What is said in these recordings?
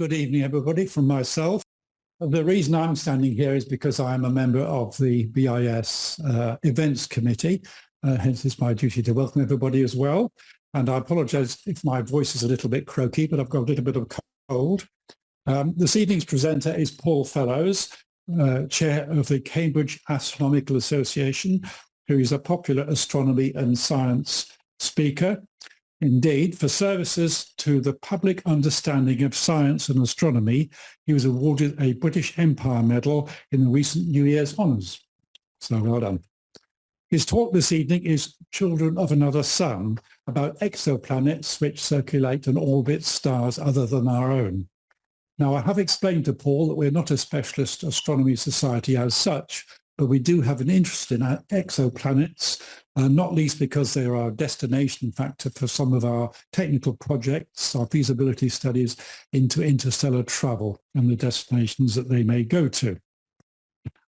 good evening, everybody, from myself. The reason I'm standing here is because I'm a member of the BIS Events Committee. Hence, it's my duty to welcome everybody as well. And I apologise if my voice is a little bit croaky, but I've got a little bit of cold. This evening's presenter is Paul Fellows, Chair of the Cambridge Astronomical Association, who is a popular astronomy and science speaker. Indeed, for services to the public understanding of science and astronomy, he was awarded a British Empire Medal in the recent New Year's Honours. So well done. His talk this evening is Children of Another Sun, about exoplanets which circulate and orbit stars other than our own. Now, I have explained to Paul that we're not a specialist astronomy society as such, but we do have an interest in exoplanets, not least because they are a destination factor for some of our technical projects, our feasibility studies into interstellar travel and the destinations that they may go to.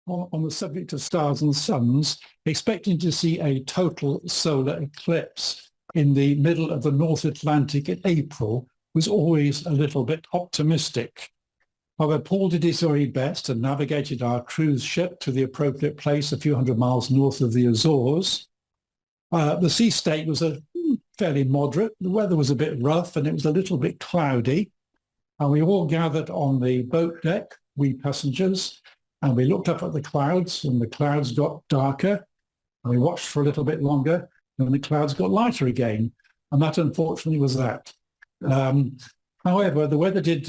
On the subject of stars and suns, expecting to see a total solar eclipse in the middle of the North Atlantic in April was always a little bit optimistic. However, Paul did his very best and navigated our cruise ship to the appropriate place a few hundred miles north of the Azores. The sea state was fairly moderate. The weather was a bit rough and it was a little bit cloudy. And we all gathered on the boat deck, we passengers, and we looked up at the clouds and the clouds got darker. And we watched for a little bit longer and the clouds got lighter again. And that unfortunately was that. However, the weather did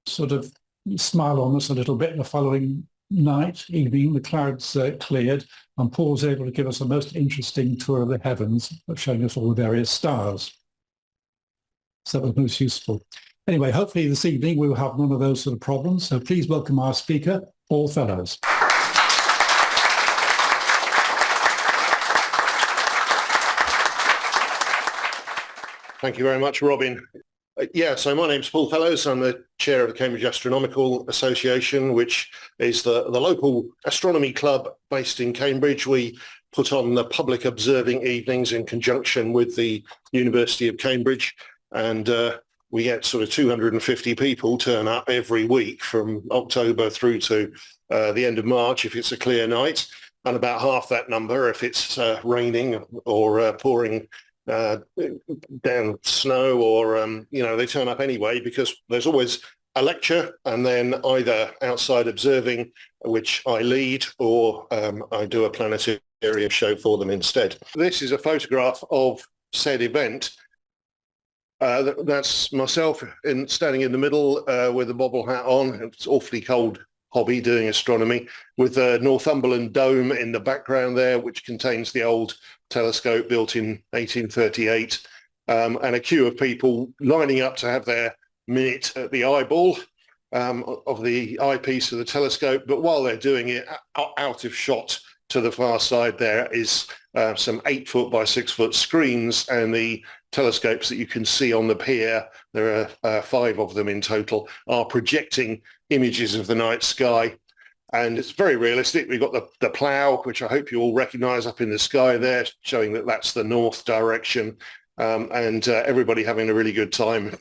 sort of smile on us a little bit the following evening, the clouds cleared, and Paul was able to give us a most interesting tour of the heavens, showing us all the various stars. So that was most useful. Anyway, hopefully this evening we will have none of those sort of problems. So please welcome our speaker, Paul Fellows. Thank you very much, Robin. So my name's Paul Fellows. I'm the chair of the Cambridge Astronomical Association, which is the local astronomy club based in Cambridge. We put on the public observing evenings in conjunction with the University of Cambridge, and we get sort of 250 people turn up every week from October through to the end of March if it's a clear night, and about half that number if it's raining or pouring down snow, or they turn up anyway, because there's always a lecture and then either outside observing, which I lead, or I do a planetarium show for them instead. This is a photograph of said event. That's myself standing in the middle with a bobble hat on. It's awfully cold hobby doing astronomy, with the Northumberland Dome in the background there, which contains the old telescope built in 1838, and a queue of people lining up to have their minute at the eyeball of the eyepiece of the telescope. But while they're doing it, out of shot to the far side there is some 8-foot by 6-foot screens, and the telescopes that you can see on the pier, there are 5 of them in total, are projecting images of the night sky. And it's very realistic. We've got the plough, which I hope you all recognise up in the sky there, showing that that's the north direction, and everybody having a really good time.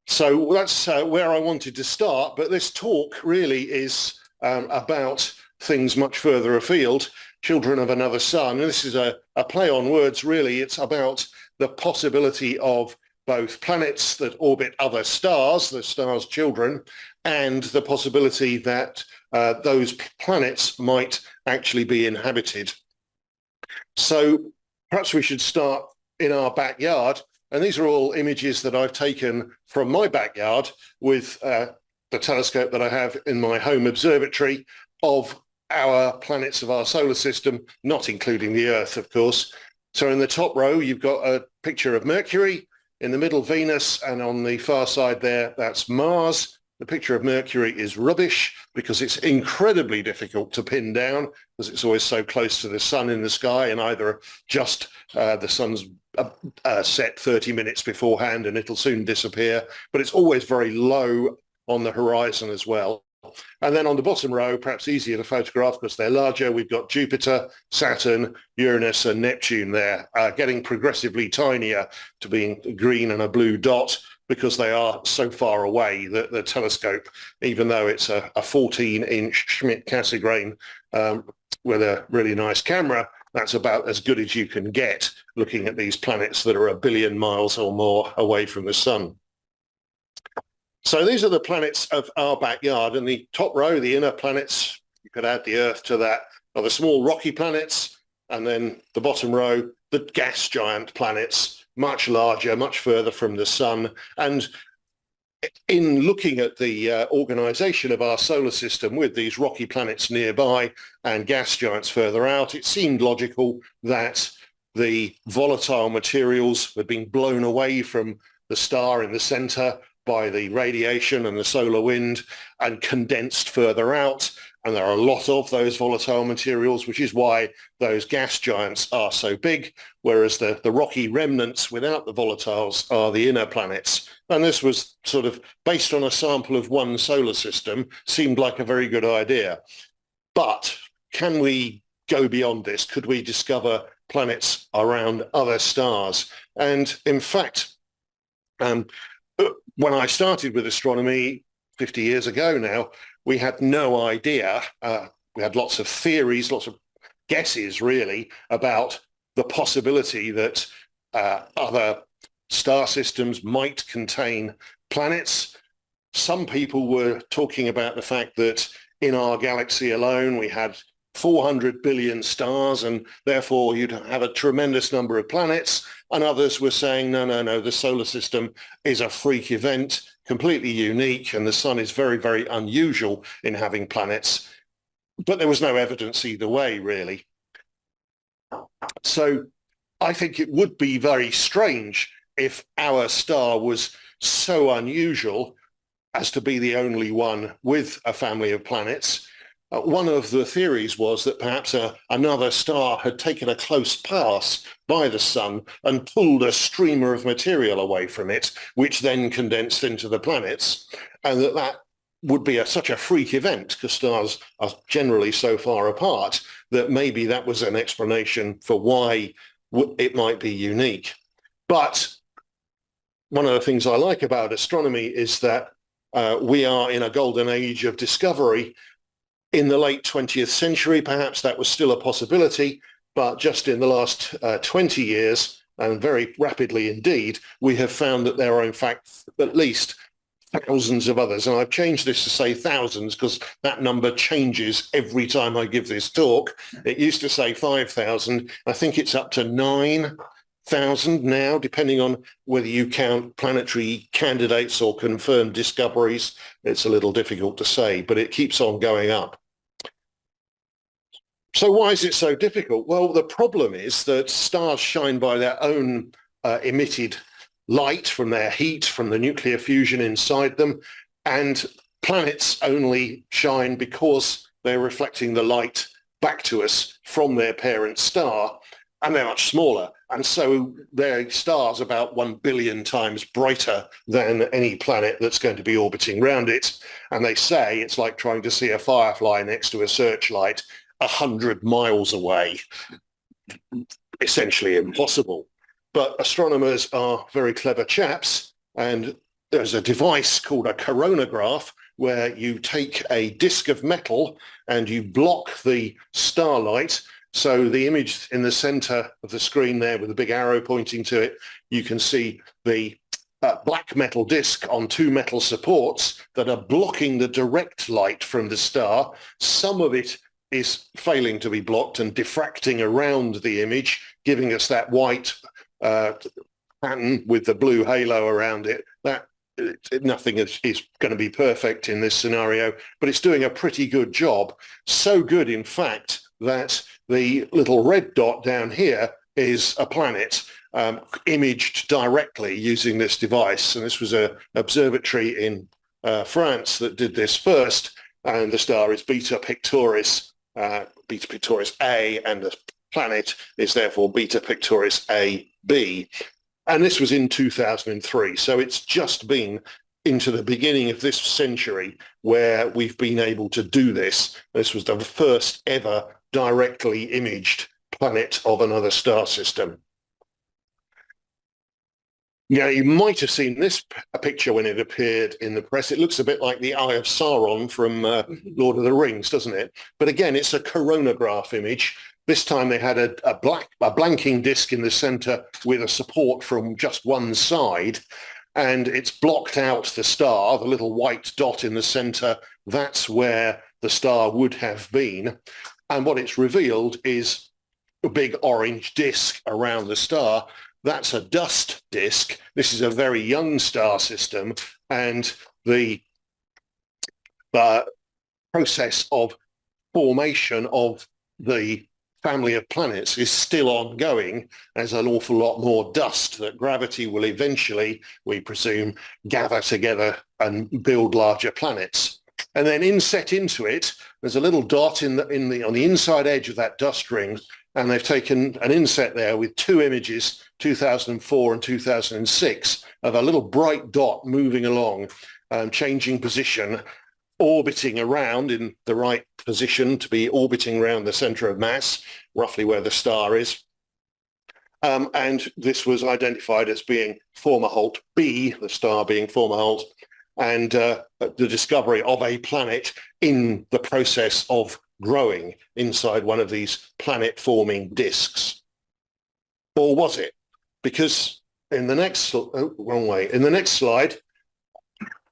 So that's where I wanted to start. But this talk really is about things much further afield, Children of Another Sun. And this is a play on words, really. It's about the possibility of both planets that orbit other stars, the stars' children, and the possibility that those planets might actually be inhabited. So perhaps we should start in our backyard. And these are all images that I've taken from my backyard with the telescope that I have in my home observatory of our planets of our solar system, not including the Earth, of course. So in the top row, you've got a picture of Mercury, in the middle, Venus, and on the far side there, that's Mars. The picture of Mercury is rubbish because it's incredibly difficult to pin down, because it's always so close to the sun in the sky, and either just the sun's set 30 minutes beforehand and it'll soon disappear, but it's always very low on the horizon as well. And then on the bottom row, perhaps easier to photograph because they're larger, we've got Jupiter, Saturn, Uranus and Neptune there, getting progressively tinier to being green and a blue dot because they are so far away that the telescope, even though it's a 14-inch Schmidt-Cassegrain with a really nice camera, that's about as good as you can get looking at these planets that are 1 billion miles or more away from the sun. So these are the planets of our backyard, and the top row, the inner planets, you could add the Earth to that, are the small rocky planets, and then the bottom row, the gas giant planets, much larger, much further from the sun. And in looking at the organization of our solar system with these rocky planets nearby and gas giants further out, it seemed logical that the volatile materials had been blown away from the star in the center by the radiation and the solar wind and condensed further out. And there are a lot of those volatile materials, which is why those gas giants are so big, whereas the rocky remnants without the volatiles are the inner planets. And this was sort of based on a sample of one solar system, seemed like a very good idea. But can we go beyond this? Could we discover planets around other stars? And in fact, when I started with astronomy 50 years ago now, we had no idea. We had lots of theories, lots of guesses really about the possibility that other star systems might contain planets. Some people were talking about the fact that in our galaxy alone we had 400 billion stars and therefore you'd have a tremendous number of planets. And others were saying, no, the solar system is a freak event, completely unique, and the sun is very, very unusual in having planets. But there was no evidence either way, really. So I think it would be very strange if our star was so unusual as to be the only one with a family of planets. One of the theories was that perhaps another star had taken a close pass by the sun and pulled a streamer of material away from it, which then condensed into the planets, and that would be such a freak event because stars are generally so far apart that maybe that was an explanation for why it might be unique. But one of the things I like about astronomy is that we are in a golden age of discovery. In the late 20th century, perhaps that was still a possibility, but just in the last 20 years, and very rapidly indeed, we have found that there are in fact at least thousands of others. And I've changed this to say thousands because that number changes every time I give this talk. It used to say 5,000. I think it's up to 9,000 now, depending on whether you count planetary candidates or confirmed discoveries. It's a little difficult to say, but it keeps on going up. So why is it so difficult? Well, the problem is that stars shine by their own emitted light from their heat, from the nuclear fusion inside them, and planets only shine because they're reflecting the light back to us from their parent star, and they're much smaller. And so their star's about 1 billion times brighter than any planet that's going to be orbiting around it. And they say it's like trying to see a firefly next to a searchlight 100 miles away. Essentially impossible. But astronomers are very clever chaps, and there's a device called a coronagraph where you take a disk of metal and you block the starlight. So the image in the center of the screen there with a big arrow pointing to it, you can see the black metal disc on 2 metal supports that are blocking the direct light from the star. Some of it is failing to be blocked and diffracting around the image, giving us that white pattern with the blue halo around it. Nothing is going to be perfect in this scenario, but it's doing a pretty good job. So good, in fact, that the little red dot down here is a planet imaged directly using this device. And this was an observatory in France that did this first. And the star is Beta Pictoris A, and the planet is therefore Beta Pictoris AB. And this was in 2003. So it's just been into the beginning of this century where we've been able to do this. This was the first ever directly imaged planet of another star system. Yeah, you might have seen this picture when it appeared in the press. It looks a bit like the Eye of Sauron from Lord of the Rings, doesn't it? But again, it's a coronagraph image. This time they had a blanking disk in the center with a support from just one side, and it's blocked out the star, the little white dot in the center. That's where the star would have been. And what it's revealed is a big orange disk around the star. That's a dust disk. This is a very young star system, and the process of formation of the family of planets is still ongoing. There's an awful lot more dust that gravity will eventually, we presume, gather together and build larger planets. And then inset into it, there's a little dot on the inside edge of that dust ring, and they've taken an inset there with two images, 2004 and 2006, of a little bright dot moving along, changing position, orbiting around in the right position to be orbiting around the center of mass, roughly where the star is. And this was identified as being Fomalhaut B, the star being Fomalhaut, and the discovery of a planet in the process of growing inside one of these planet-forming disks. Or was it? Because in the next, in the next slide,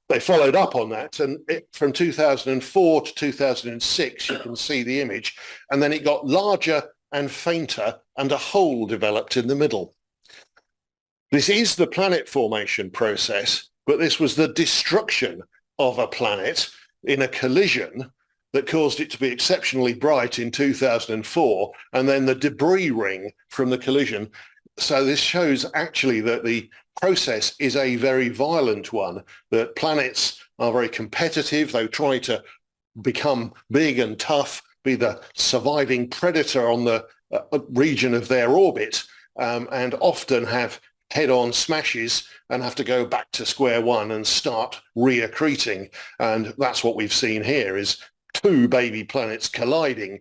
they followed up on that, and from 2004 to 2006, you can see the image, and then it got larger and fainter, and a hole developed in the middle. This is the planet formation process, but this was the destruction of a planet in a collision that caused it to be exceptionally bright in 2004, and then the debris ring from the collision. So this shows actually that the process is a very violent one, that planets are very competitive. They try to become big and tough, be the surviving predator on the region of their orbit, and often have head-on smashes and have to go back to square one and start reaccreting. And that's what we've seen here, is two baby planets colliding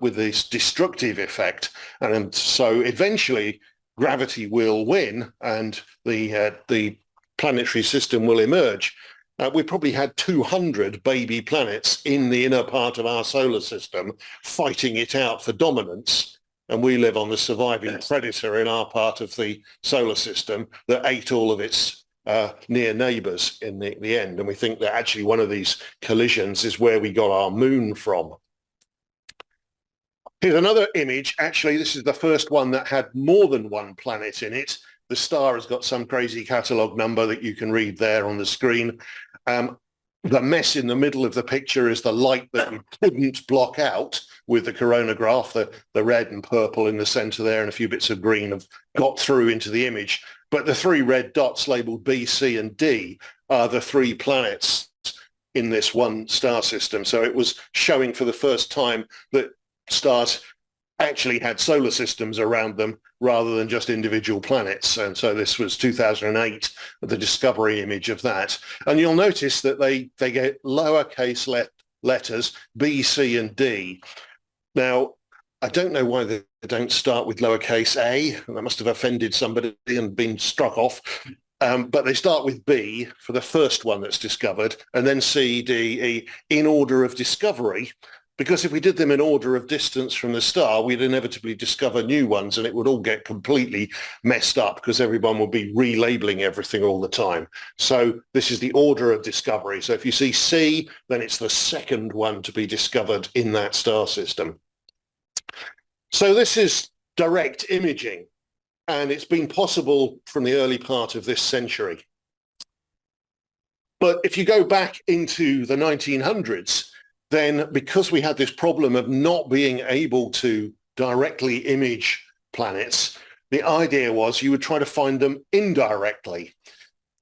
with this destructive effect. And so eventually gravity will win, and the planetary system will emerge. We probably had 200 baby planets in the inner part of our solar system fighting it out for dominance, and we live on the surviving predator in our part of the solar system that ate all of its near neighbours in the end. And we think that actually one of these collisions is where we got our moon from. Here's another image. Actually, this is the first one that had more than one planet in it. The star has got some crazy catalogue number that you can read there on the screen. The mess in the middle of the picture is the light that you couldn't block out with the coronagraph. The red and purple in the centre there and a few bits of green have got through into the image. But the three red dots labelled B, C and D are the three planets in this one star system. So it was showing for the first time that stars actually had solar systems around them rather than just individual planets. And so this was 2008, the discovery image of that. And you'll notice that they get lowercase letters B, C and D. Now, I don't know why they don't start with lowercase a. That must have offended somebody and been struck off. But they start with B for the first one that's discovered, and then C, D, E in order of discovery. Because if we did them in order of distance from the star, we'd inevitably discover new ones, and it would all get completely messed up because everyone would be relabeling everything all the time. So this is the order of discovery. So if you see C, then it's the second one to be discovered in that star system. So this is direct imaging, and it's been possible from the early part of this century. But if you go back into the 1900s, then because we had this problem of not being able to directly image planets, the idea was you would try to find them indirectly.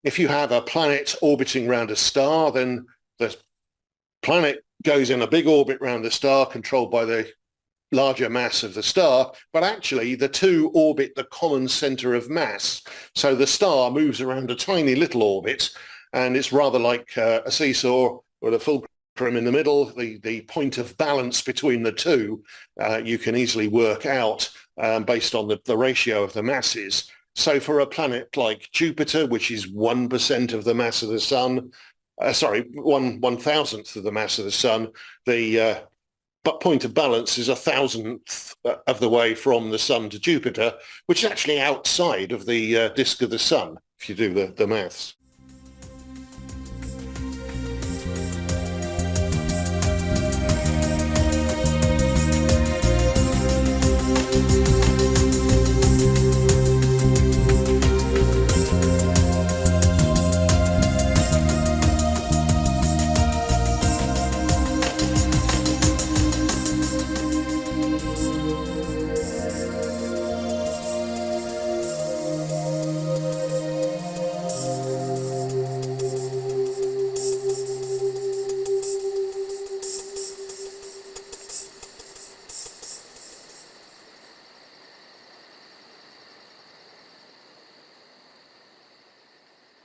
If you have a planet orbiting around a star, then the planet goes in a big orbit around the star controlled by the larger mass of the star, but actually the two orbit the common center of mass. So the star moves around a tiny little orbit, and it's rather like a seesaw with a fulcrum in the middle. The point of balance between the two you can easily work out based on the ratio of the masses. So for a planet like Jupiter, which is 1% of the mass of the sun, one thousandth of the mass of the sun, the point of balance is 1,000th of the way from the sun to Jupiter, which is actually outside of the disk of the sun, if you do the maths.